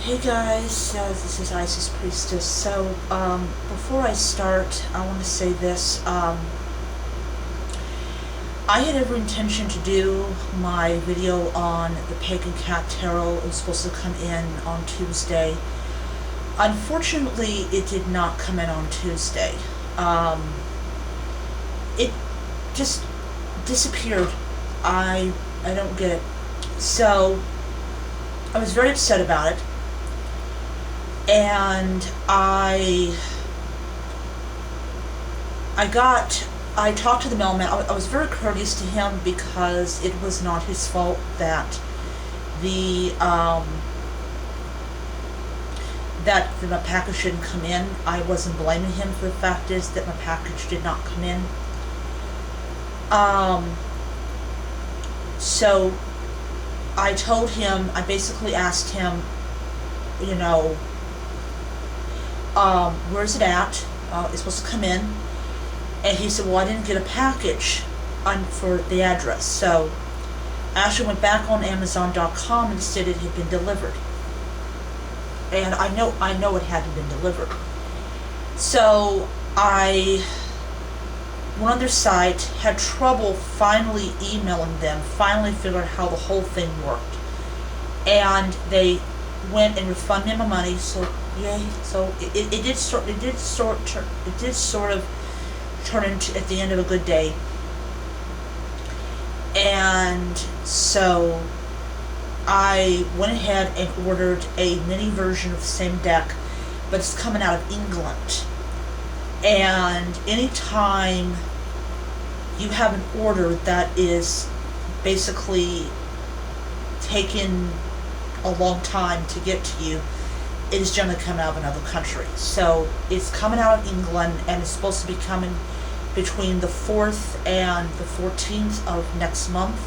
Hey guys, this is Isis Priestess. So, before I start, I want to say this. I had every intention to do my video on the Pagan Cat Tarot. It was supposed to come in on Tuesday. Unfortunately, it did not come in on Tuesday. It just disappeared. I don't get it. So, I was very upset about it. And I talked to the mailman. I was very courteous to him because it was not his fault that my package didn't come in. I wasn't blaming him for the fact is that my package did not come in. So I told him, I basically asked him, you know, where's it at? It's supposed to come in. And he said, well, I didn't get a package for the address. So I actually went back on Amazon.com and said it had been delivered. And I know it hadn't been delivered. So I went on their site, had trouble finally emailing them, finally figured out how the whole thing worked. And they went and refunded me my money, so yay. So it did sort of turn into at the end of a good day. And so I went ahead and ordered a mini version of the same deck, but it's coming out of England. And anytime you have an order that is basically taken a long time to get to you, it is generally coming out of another country. So it's coming out of England, and it's supposed to be coming between the 4th and the 14th of next month.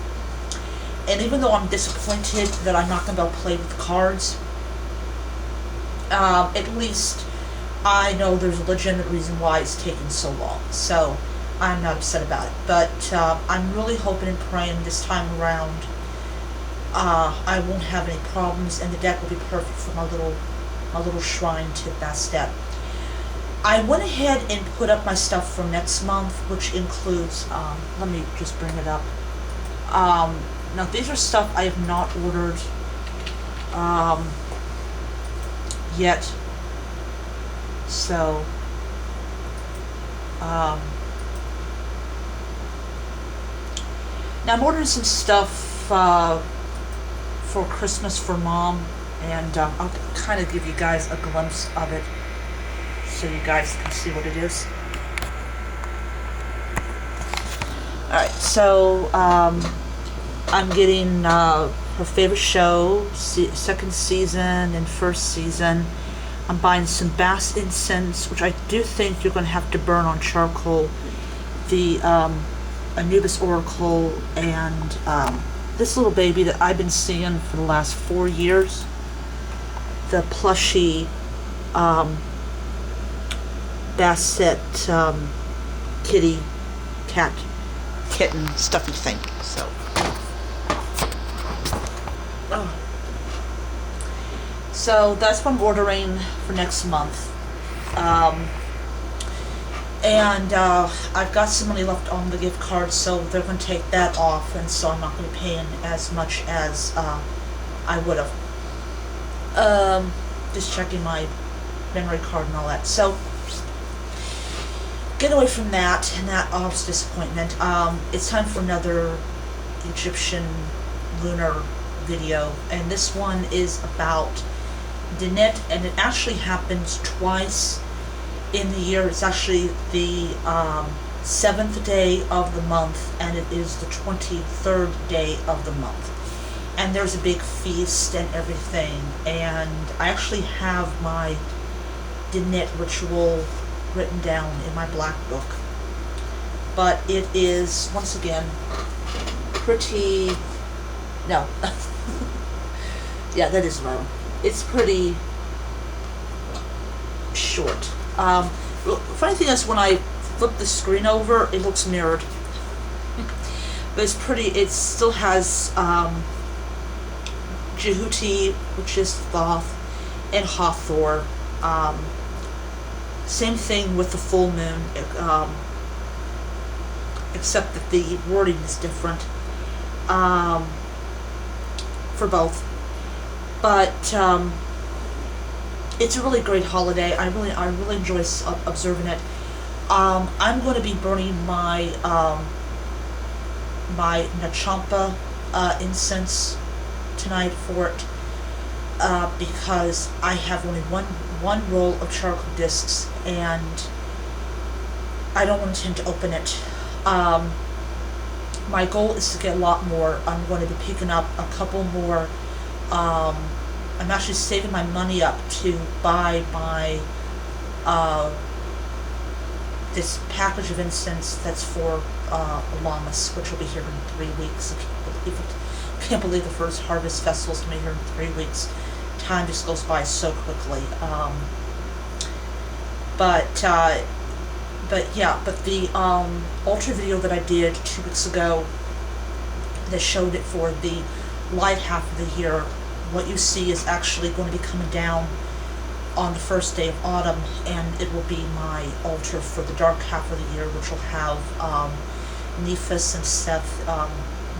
And even though I'm disappointed that I'm not going to be able to play with the cards, at least I know there's a legitimate reason why it's taking so long. So I'm not upset about it. But I'm really hoping and praying this time around I won't have any problems, and the deck will be perfect for my little shrine to Bastet. I went ahead and put up my stuff for next month, which includes, let me just bring it up. Now these are stuff I have not ordered yet. So, now I'm ordering some stuff for Christmas for Mom, and I'll kind of give you guys a glimpse of it so you guys can see what it is. Alright, so I'm getting her favorite show, second season and first season. I'm buying some bass incense, which I do think you're going to have to burn on charcoal, the Anubis Oracle, and this little baby that I've been seeing for the last 4 years, the plushy Basset kitten stuffy thing. So that's what I'm ordering for next month. And I've got some money left on the gift card, so they're going to take that off, and so I'm not going to be paying as much as I would have. Just checking my memory card and all that. So, get away from that, and that obvious disappointment. It's time for another Egyptian lunar video, and this one is about Denit, and it actually happens twice in the year. It's actually the 7th day of the month, and it is the 23rd day of the month. And there's a big feast and everything, and I actually have my Denit ritual written down in my black book. But it is, once again, pretty... No. Yeah, that is wrong. It's pretty short. Funny thing is, when I flip the screen over, it looks mirrored. But it's pretty, it still has Jehuti, which is Thoth, and Hathor. Same thing with the full moon, except that the wording is different for both. But it's a really great holiday. I really enjoy observing it. I'm going to be burning my my Nachampa incense tonight for it, because I have only one roll of charcoal discs, and I don't intend to open it. My goal is to get a lot more. I'm going to be picking up a couple more. I'm actually saving my money up to buy my this package of incense that's for Lammas, which will be here in 3 weeks. I can't believe the first harvest festival is going to be here in 3 weeks. Time just goes by so quickly. But the ultra video that I did 2 weeks ago that showed it for the light half of the year, what you see is actually going to be coming down on the first day of autumn, and it will be my altar for the dark half of the year, which will have Nephis and Seth.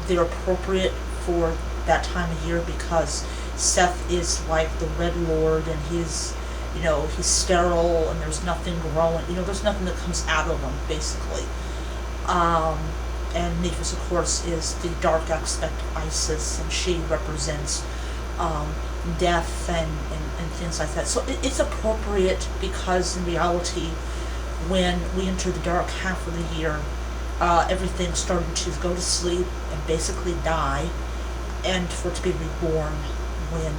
They're appropriate for that time of year because Seth is like the Red Lord, and he's sterile, and there's nothing growing, there's nothing that comes out of him, basically. And Nephis, of course, is the dark aspect of Isis, and she represents death and things like that. So it's appropriate because in reality, when we enter the dark half of the year, everything's starting to go to sleep and basically die, and for it to be reborn when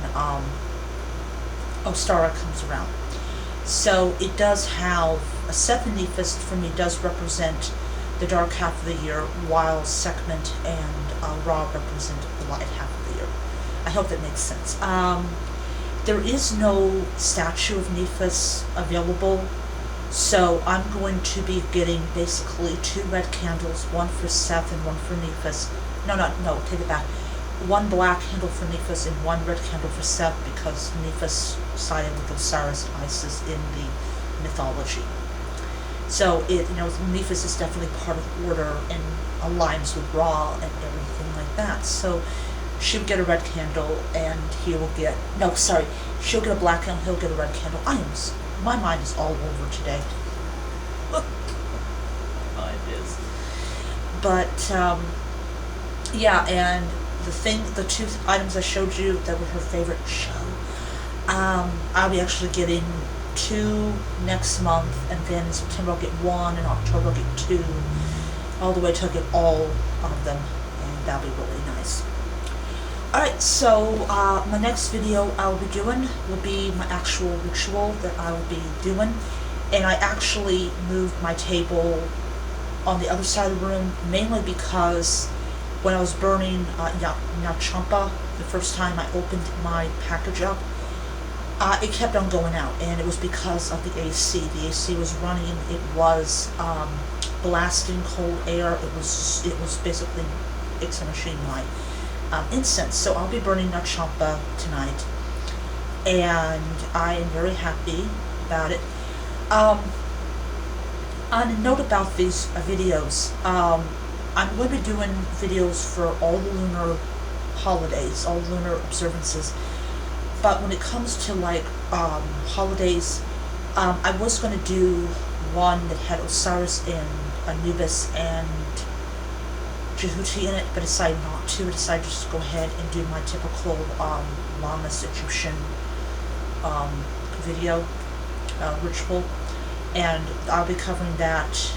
Ostara comes around. So it does have a Seth and Nephis for me does represent the dark half of the year, while Sekhmet and Ra represent the light half of the year. I hope that makes sense. There is no statue of Nephis available, so I'm going to be getting basically 2 red candles, one for Seth and one for Nephis. No, take it back. 1 black candle for Nephis and 1 red candle for Seth, because Nephis sided with Osiris and Isis in the mythology. So Nephis is definitely part of order and aligns with Ra and everything like that. So she'll get a red candle, and she'll get a black candle, he'll get a red candle. My mind is all over today. Mine is. But, yeah, and the 2 items I showed you that were her favorite show, I'll be actually getting 2 next month, and then in September I'll get 1, and October I'll get 2, all the way till I get all of them, and that'll be really nice. Alright, so my next video I'll be doing will be my actual ritual that I will be doing, and I actually moved my table on the other side of the room, mainly because when I was burning Nachampa the first time I opened my package up, it kept on going out, and it was because of the AC. The AC was running, it was blasting cold air, it was basically extinguishing my incense. So I'll be burning Nachampa tonight, and I am very happy about it. On a note about these videos, I'm going to be doing videos for all the lunar holidays, all lunar observances, but when it comes to like holidays, I was going to do one that had Osiris and Anubis and Jehuti in it, but decided not to. I decided just to go ahead and do my typical Lammas Egyptian video ritual, and I'll be covering that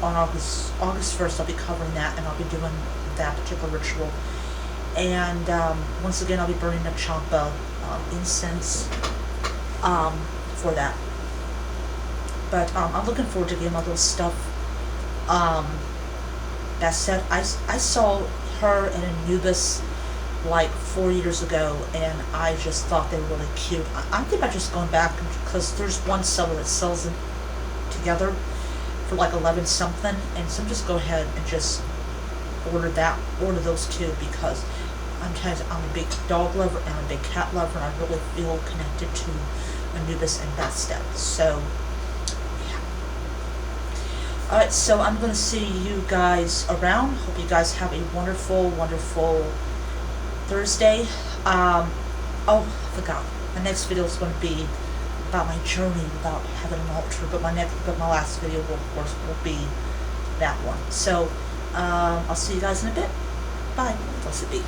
on August 1st. I'll be covering that, and I'll be doing that particular ritual. And once again, I'll be burning Nachampa incense for that. But I'm looking forward to getting my little stuff. That said, I saw her and Anubis like 4 years ago, and I just thought they were really cute. I think I'm just going back because there's one seller that sells them together for like 11 something, and so I'm just go ahead and just order those 2 because I I'm a big dog lover and I'm a big cat lover, and I really feel connected to Anubis and Beth Step. So, yeah. Alright, so I'm going to see you guys around. Hope you guys have a wonderful, wonderful Thursday. Oh, I forgot. My next video is going to be about my journey without having an altar, but my last video will, of course, will be that one. So, I'll see you guys in a bit. Bye. Blessed be.